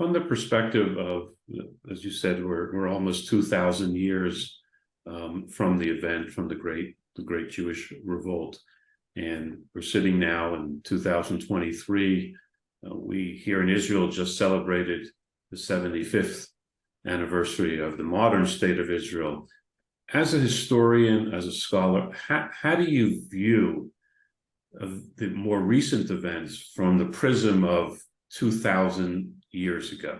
From the perspective of, as you said, we're almost 2,000 years from the event, from the great Jewish revolt, and we're sitting now in 2023. We here in Israel just celebrated the 75th anniversary of the modern state of Israel. As a historian, as a scholar, how do you view the more recent events from the prism of 2,000 years ago?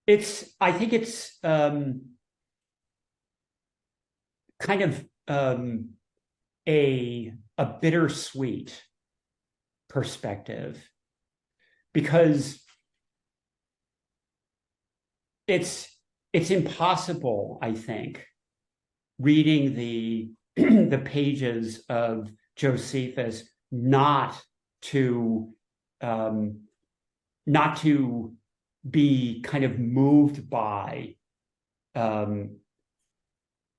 I think it's kind of a bittersweet perspective, because it's impossible, I think, reading the the pages of Josephus not to be kind of moved by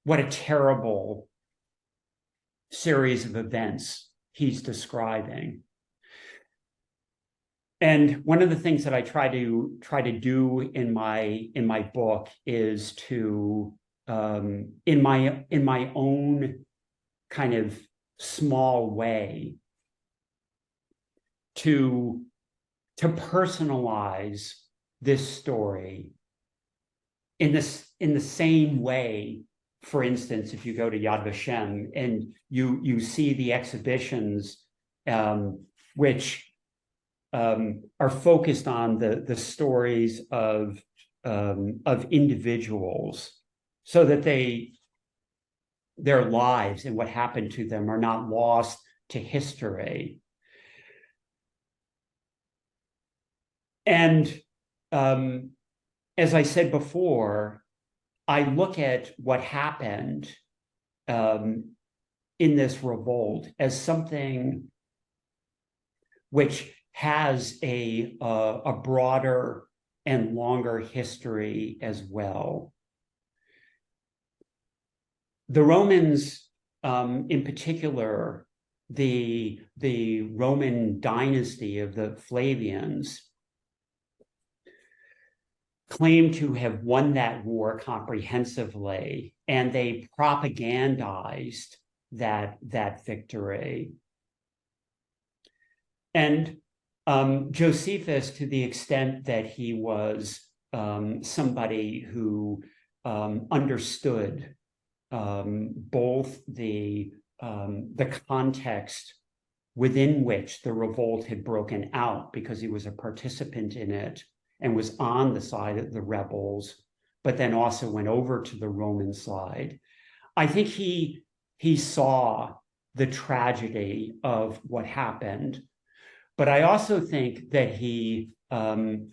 what a terrible series of events he's describing. And one of the things that I try to do in my book is to in my own kind of small way to personalize this story in the same way. For instance, if you go to Yad Vashem and you see the exhibitions which are focused on the stories of individuals, so that their lives and what happened to them are not lost to history. And as I said before, I look at what happened in this revolt as something which has a broader and longer history as well. The Romans, in particular, the Roman dynasty of the Flavians, claim to have won that war comprehensively, and they propagandized that victory. And Josephus, to the extent that he was somebody who understood both the context within which the revolt had broken out, because he was a participant in it and was on the side of the rebels, but then also went over to the Roman side. I think he saw the tragedy of what happened, but I also think that he, of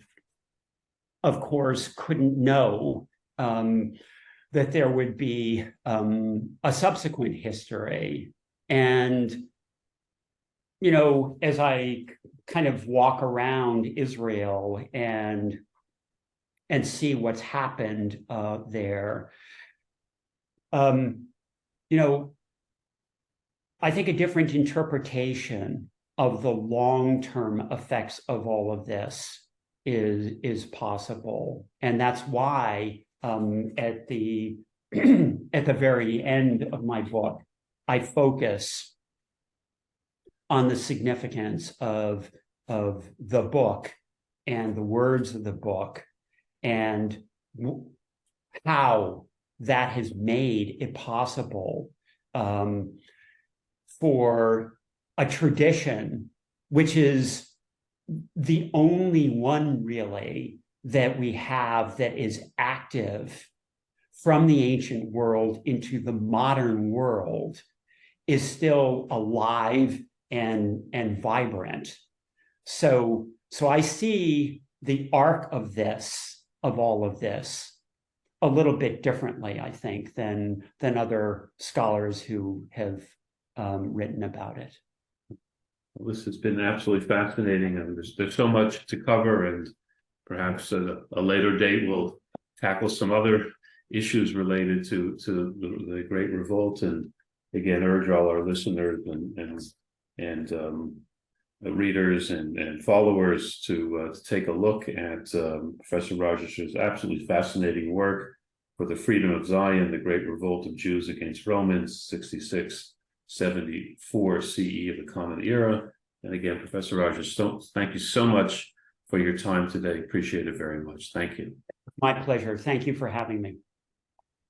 course, couldn't know that there would be a subsequent history. And, you know, as I kind of walk around Israel and see what's happened there, you know, I think a different interpretation of the long-term effects of all of this is possible. And that's why at the very end of my book, I focus on the significance of the book and the words of the book, and how that has made it possible for a tradition, which is the only one really that we have that is active from the ancient world into the modern world, is still alive and vibrant. So I see the arc of all of this a little bit differently, I think, than other scholars who have written about it. Well, this has been absolutely fascinating, and there's so much to cover, and perhaps at a later date we'll tackle some other issues related to the Great Revolt, and again urge all our listeners and and readers and followers to take a look at Professor Rogers' absolutely fascinating work for the freedom of Zion, the Great Revolt of Jews against Romans, 6674 CE of the Common Era. And again, Professor Rogers, thank you so much for your time today. Appreciate it very much. Thank you. My pleasure. Thank you for having me.